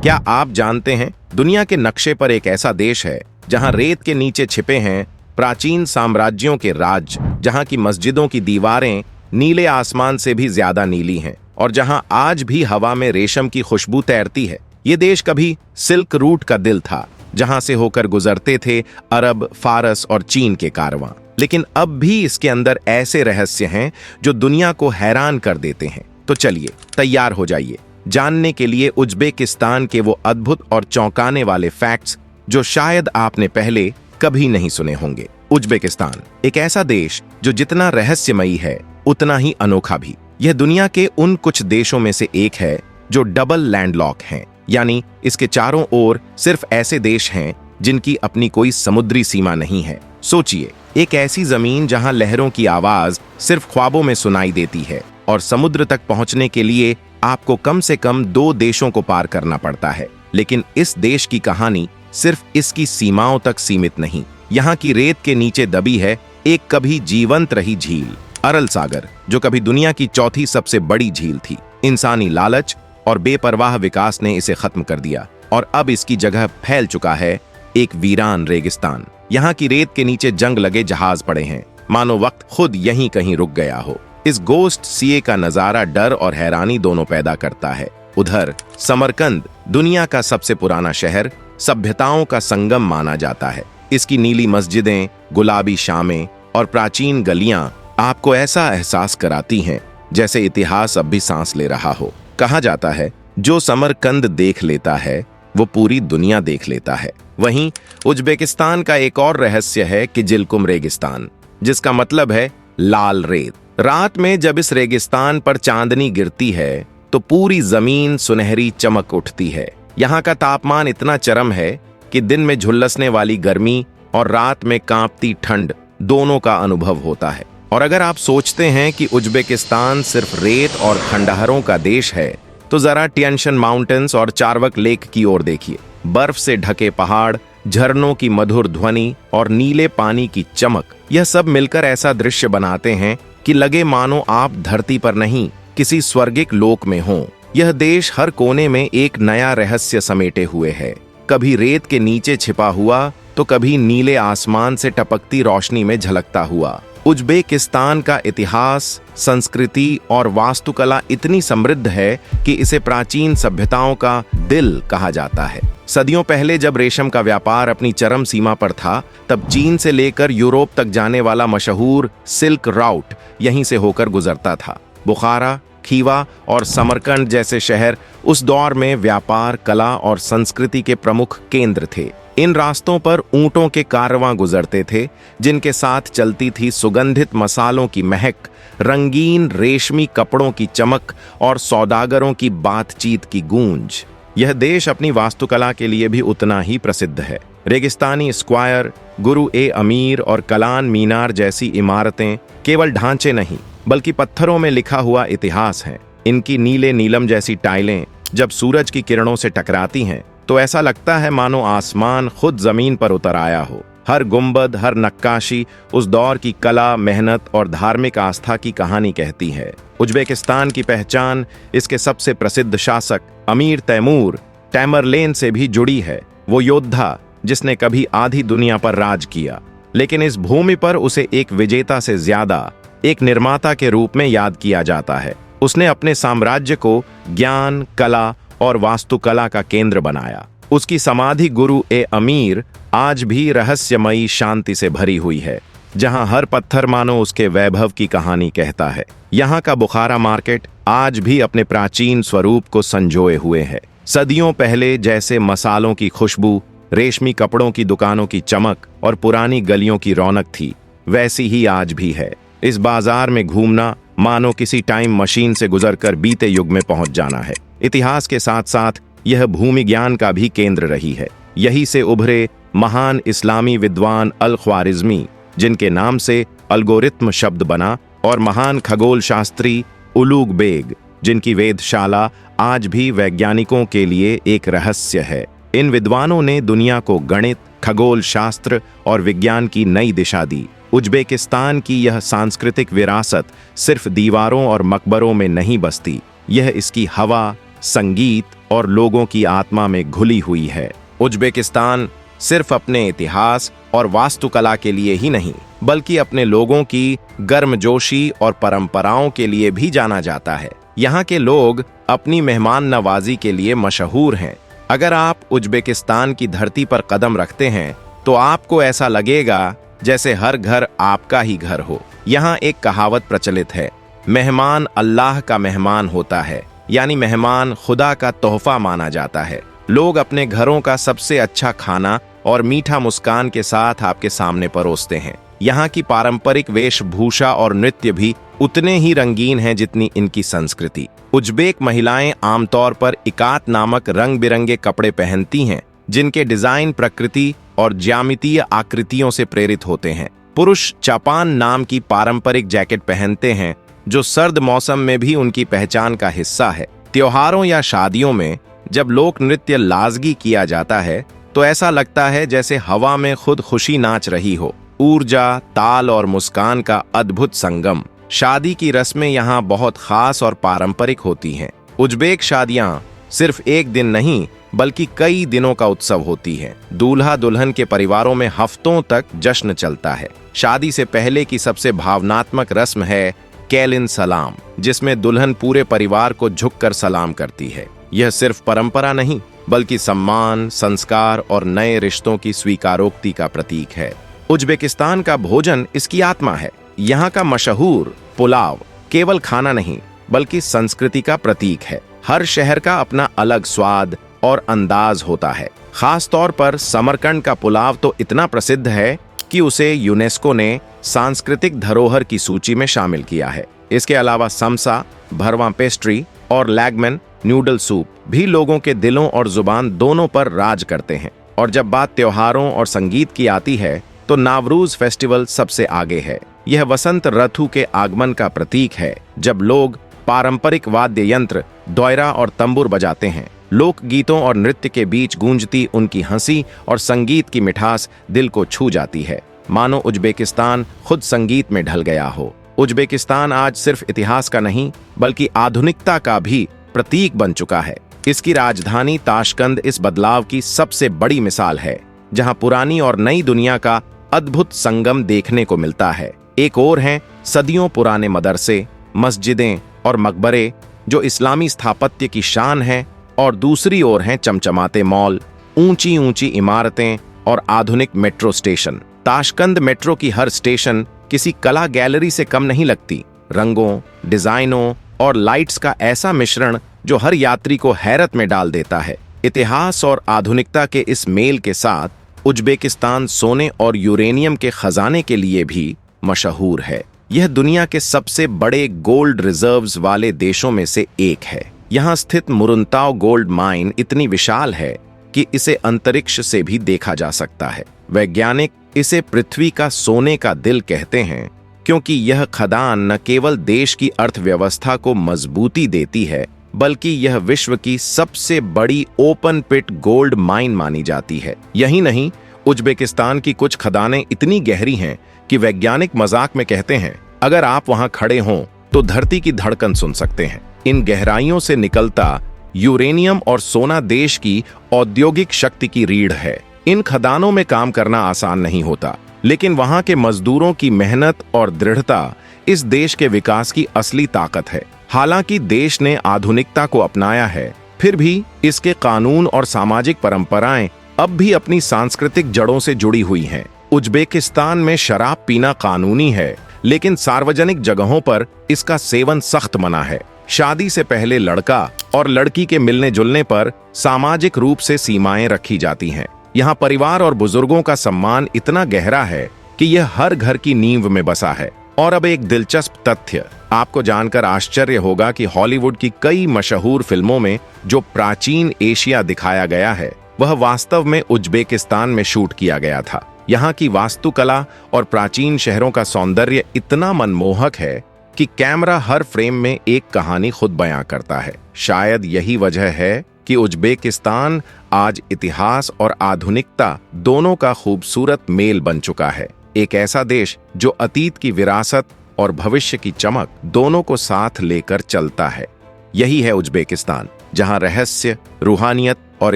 क्या आप जानते हैं, दुनिया के नक्शे पर एक ऐसा देश है जहां रेत के नीचे छिपे हैं प्राचीन साम्राज्यों के राज, जहां की मस्जिदों की दीवारें नीले आसमान से भी ज्यादा नीली हैं और जहां आज भी हवा में रेशम की खुशबू तैरती है। ये देश कभी सिल्क रूट का दिल था, जहां से होकर गुजरते थे अरब, फारस और चीन के कारवां। लेकिन अब भी इसके अंदर ऐसे रहस्य हैं जो दुनिया को हैरान कर देते हैं। तो चलिए तैयार हो जाइए जानने के लिए उज्बेकिस्तान के वो अद्भुत और चौंकाने वाले फैक्ट्स जो शायद आपने पहले कभी नहीं सुने होंगे। उज्बेकिस्तान एक ऐसा देश जो जितना रहस्यमयी है उतना ही अनोखा भी। यह दुनिया के उन कुछ देशों में से एक है जो डबल लैंडलॉक हैं, यानी इसके चारों ओर सिर्फ ऐसे देश हैं जिनकी अपनी कोई समुद्री सीमा नहीं है। सोचिए, एक ऐसी जमीन जहां लहरों की आवाज सिर्फ ख्वाबों में सुनाई देती है और समुद्र तक पहुंचने के लिए आपको कम से कम 2 देशों को पार करना पड़ता है। लेकिन इस देश की कहानी सिर्फ इसकी सीमाओं तक सीमित नहीं। यहाँ की रेत के नीचे दबी है एक कभी जीवंत रही झील, अरल सागर, जो कभी दुनिया की चौथी सबसे बड़ी झील थी। इंसानी लालच और बेपरवाह विकास ने इसे खत्म कर दिया और अब इसकी जगह फैल चुका है एक वीरान रेगिस्तान। यहाँ की रेत के नीचे जंग लगे जहाज पड़े हैं, मानो वक्त खुद यहीं कहीं रुक गया हो। इस गोस्ट सीए का नजारा डर और हैरानी दोनों पैदा करता है। उधर समरकंद, दुनिया का सबसे पुराना शहर, सभ्यताओं का संगम माना जाता है। इसकी नीली मस्जिदें, गुलाबी शामें और प्राचीन गलियां आपको ऐसा एहसास कराती हैं जैसे इतिहास अब भी सांस ले रहा हो। कहा जाता है, जो समरकंद देख लेता है वो पूरी दुनिया देख लेता है। वहीं उज्बेकिस्तान का एक और रहस्य है किजिलकुम रेगिस्तान, जिसका मतलब है लाल रेत। रात में जब इस रेगिस्तान पर चांदनी गिरती है तो पूरी जमीन सुनहरी चमक उठती है। यहाँ का तापमान इतना चरम है कि दिन में झुलसने वाली गर्मी और रात में कांपती ठंड दोनों का अनुभव होता है। और अगर आप सोचते हैं कि उज्बेकिस्तान सिर्फ रेत और खंडहरों का देश है, तो जरा टियनशन माउंटेन्स और चार्वक लेक की ओर देखिए। बर्फ से ढके पहाड़, झरनों की मधुर ध्वनि और नीले पानी की चमक, यह सब मिलकर ऐसा दृश्य बनाते हैं कि लगे मानो आप धरती पर नहीं, किसी स्वर्गिक लोक में हों। यह देश हर कोने में एक नया रहस्य समेटे हुए है, कभी रेत के नीचे छिपा हुआ तो कभी नीले आसमान से टपकती रोशनी में झलकता हुआ। उज्बेकिस्तान का इतिहास, संस्कृति और वास्तुकला इतनी समृद्ध है कि इसे प्राचीन सभ्यताओं का दिल कहा जाता है। सदियों पहले जब रेशम का व्यापार अपनी चरम सीमा पर था, तब चीन से लेकर यूरोप तक जाने वाला मशहूर सिल्क राउट यहीं से होकर गुजरता था। बुखारा, खीवा और समरकंद जैसे शहर उस दौर में व्यापार, कला और संस्कृति के प्रमुख केंद्र थे। इन रास्तों पर ऊंटों के कारवां गुजरते थे, जिनके साथ चलती थी सुगंधित मसालों की महक, रंगीन रेशमी कपड़ों की चमक और सौदागरों की बातचीत की गूंज। यह देश अपनी वास्तुकला के लिए भी उतना ही प्रसिद्ध है। रेगिस्तानी स्क्वायर, गुरु-ए-अमीर और कलान मीनार जैसी इमारतें केवल ढांचे नहीं बल्कि पत्थरों में लिखा हुआ इतिहास हैं। इनकी नीले नीलम जैसी टाइलें जब सूरज की किरणों से टकराती हैं तो ऐसा लगता है मानो आसमान खुद जमीन पर उतर आया हो। हर गुंबद, हर नक्काशी उस दौर की कला, मेहनत और धार्मिक आस्था की कहानी कहती है। उज्बेकिस्तान की पहचान इसके सबसे प्रसिद्ध शासक अमीर तैमूर टैमरलेन से भी जुड़ी है। वो योद्धा जिसने कभी आधी दुनिया पर राज किया, लेकिन इस भूमि पर उसे एक विजेता से ज्यादा एक निर्माता के रूप में याद किया जाता है। उसने अपने साम्राज्य को ज्ञान, कला और वास्तुकला का केंद्र बनाया। उसकी समाधि गुरु-ए-अमीर आज भी रहस्यमयी शांति से भरी हुई है, जहां हर पत्थर मानो उसके वैभव की कहानी कहता है। यहाँ का बुखारा मार्केट आज भी अपने प्राचीन स्वरूप को संजोए हुए है। सदियों पहले जैसे मसालों की खुशबू, रेशमी कपड़ों की दुकानों की चमक और पुरानी गलियों की रौनक थी, वैसी ही आज भी है। इस बाजार में घूमना मानो किसी टाइम मशीन से गुजरकर बीते युग में पहुंच जाना है। इतिहास के साथ साथ यह भूमि ज्ञान का भी केंद्र रही है। यहीं से उभरे महान इस्लामी विद्वान अल ख्वारिज़मी, जिनके नाम से अल्गोरिथम शब्द बना, और महान खगोल शास्त्री उलूग बेग, जिनकी वेधशाला आज भी वैज्ञानिकों के लिए एक रहस्य है। इन विद्वानों ने दुनिया को गणित, खगोल शास्त्र और विज्ञान की नई दिशा दी। उज्बेकिस्तान की यह सांस्कृतिक विरासत सिर्फ दीवारों और मकबरों में नहीं बसती, यह इसकी हवा, संगीत और लोगों की आत्मा में घुली हुई है। उज्बेकिस्तान सिर्फ अपने इतिहास और वास्तुकला के लिए ही नहीं, बल्कि अपने लोगों की गर्मजोशी और परंपराओं के लिए भी जाना जाता है। यहाँ के लोग अपनी मेहमान नवाजी के लिए मशहूर हैं। अगर आप उज्बेकिस्तान की धरती पर कदम रखते हैं तो आपको ऐसा लगेगा जैसे हर घर आपका ही घर हो। यहाँ एक कहावत प्रचलित है, मेहमान अल्लाह का मेहमान होता है, यानी मेहमान खुदा का तोहफा माना जाता है। लोग अपने घरों का सबसे अच्छा खाना और मीठा मुस्कान के साथ आपके सामने परोसते हैं। यहाँ की पारंपरिक वेशभूषा और नृत्य भी उतने ही रंगीन हैं जितनी इनकी संस्कृति। उज्बेक महिलाएं आमतौर पर इकात नामक रंग बिरंगे कपड़े पहनती हैं, जिनके डिजाइन प्रकृति और ज्यामितीय आकृतियों से प्रेरित होते हैं। पुरुष चापान नाम की पारंपरिक जैकेट पहनते हैं, जो सर्द मौसम में भी उनकी पहचान का हिस्सा है। त्योहारों या शादियों में जब लोक नृत्य लाजगी किया जाता है तो ऐसा लगता है जैसे हवा में खुद खुशी नाच रही हो। ऊर्जा, ताल और मुस्कान का अद्भुत संगम। शादी की रस्में यहाँ बहुत खास और पारंपरिक होती हैं। उज्बेक शादियाँ सिर्फ एक दिन नहीं बल्कि कई दिनों का उत्सव होती है। दूल्हा दुल्हन के परिवारों में हफ्तों तक जश्न चलता है। शादी से पहले की सबसे भावनात्मक रस्म है कैलिन सलाम, जिसमें दुल्हन पूरे परिवार को झुककर सलाम करती है। यह सिर्फ परंपरा नहीं बल्कि सम्मान, संस्कार और नए रिश्तों की स्वीकारोक्ति का प्रतीक है। उज्बेकिस्तान का भोजन इसकी आत्मा है। यहाँ का मशहूर पुलाव केवल खाना नहीं बल्कि संस्कृति का प्रतीक है। हर शहर का अपना अलग स्वाद और अंदाज होता है। खास तौर पर समरकंद का पुलाव तो इतना प्रसिद्ध है कि उसे यूनेस्को ने सांस्कृतिक धरोहर की सूची में शामिल किया है। इसके अलावा समसा, भरवा पेस्ट्री और लैगमन नूडल सूप भी लोगों के दिलों और जुबान दोनों पर राज करते हैं। और जब बात त्योहारों और संगीत की आती है तो नावरूज फेस्टिवल सबसे आगे है। यह वसंत ऋतु के आगमन का प्रतीक है, जब लोग पारंपरिक वाद्य यंत्र, दोयरा और तंबूर बजाते हैं। लोक गीतों और नृत्य के बीच गूंजती उनकी हंसी और संगीत की मिठास दिल को छू जाती है, मानो उज्बेकिस्तान खुद संगीत में ढल गया हो। उज्बेकिस्तान आज सिर्फ इतिहास का नहीं बल्कि आधुनिकता का भी प्रतीक बन चुका है। इसकी राजधानी ताशकंद इस बदलाव की सबसे बड़ी मिसाल है, जहां पुरानी और नई दुनिया का अद्भुत संगम देखने को मिलता है। एक ओर हैं सदियों पुराने मदरसे, मस्जिदें और मकबरे जो इस्लामी स्थापत्य की शान है, और दूसरी ओर हैं चमचमाते मॉल, ऊंची ऊंची इमारतें और आधुनिक मेट्रो स्टेशन। ताशकंद मेट्रो की हर स्टेशन किसी कला गैलरी से कम नहीं लगती। रंगों, डिजाइनों और लाइट्स का ऐसा मिश्रण जो हर यात्री को हैरत में डाल देता है। इतिहास और आधुनिकता के इस मेल के साथ उज्बेकिस्तान सोने और यूरेनियम के खजाने के लिए भी मशहूर है। यह दुनिया के सबसे बड़े गोल्ड रिजर्व्स वाले देशों में से एक है। यहाँ स्थित मुरुंताव गोल्ड माइन इतनी विशाल है कि इसे अंतरिक्ष से भी देखा जा सकता है। वैज्ञानिक इसे पृथ्वी का सोने का दिल कहते हैं, क्योंकि यह खदान न केवल देश की अर्थव्यवस्था को मजबूती देती है, बल्कि यह विश्व की सबसे बड़ी ओपन पिट गोल्ड माइन मानी जाती है। यही नहीं, उज्बेकिस्तान की कुछ खदानें इतनी गहरी हैं कि वैज्ञानिक मजाक में कहते हैं, अगर आप वहां खड़े हों तो धरती की धड़कन सुन सकते हैं। इन गहराइयों से निकलता यूरेनियम और सोना देश की औद्योगिक शक्ति की रीढ़ है। इन खदानों में काम करना आसान नहीं होता, लेकिन वहां के मजदूरों की मेहनत और दृढ़ता इस देश के विकास की असली ताकत है। हालांकि देश ने आधुनिकता को अपनाया है, फिर भी इसके कानून और सामाजिक परंपराएं अब भी अपनी सांस्कृतिक जड़ों से जुड़ी हुई हैं। उज्बेकिस्तान में शराब पीना कानूनी है, लेकिन सार्वजनिक जगहों पर इसका सेवन सख्त मना है। शादी से पहले लड़का और लड़की के मिलने जुलने पर सामाजिक रूप से सीमाएं रखी जाती हैं। यहाँ परिवार और बुजुर्गों का सम्मान इतना गहरा है कि यह हर घर की नींव में बसा है। और अब एक दिलचस्प तथ्य, आपको जानकर आश्चर्य होगा कि हॉलीवुड की कई मशहूर फिल्मों में जो प्राचीन एशिया दिखाया गया है, वह वास्तव में उज्बेकिस्तान में शूट किया गया था। यहाँ की वास्तुकला और प्राचीन शहरों का सौंदर्य इतना मनमोहक है कि कैमरा हर फ्रेम में एक कहानी खुद बयां करता है। शायद यही वजह है कि उज्बेकिस्तान आज इतिहास और आधुनिकता दोनों का खूबसूरत मेल बन चुका है। एक ऐसा देश जो अतीत की विरासत और भविष्य की चमक दोनों को साथ लेकर चलता है। यही है उज्बेकिस्तान, जहां रहस्य, रूहानियत और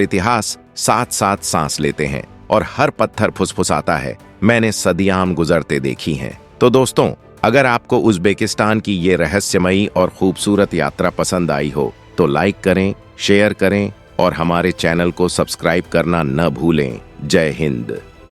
इतिहास साथ साथ सांस लेते हैं और हर पत्थर फुसफुसाता है। मैंने सदियां गुजरते देखी हैं। तो दोस्तों, अगर आपको उज़्बेकिस्तान की ये रहस्यमयी और खूबसूरत यात्रा पसंद आई हो तो लाइक करें, शेयर करें और हमारे चैनल को सब्सक्राइब करना न भूलें। जय हिंद।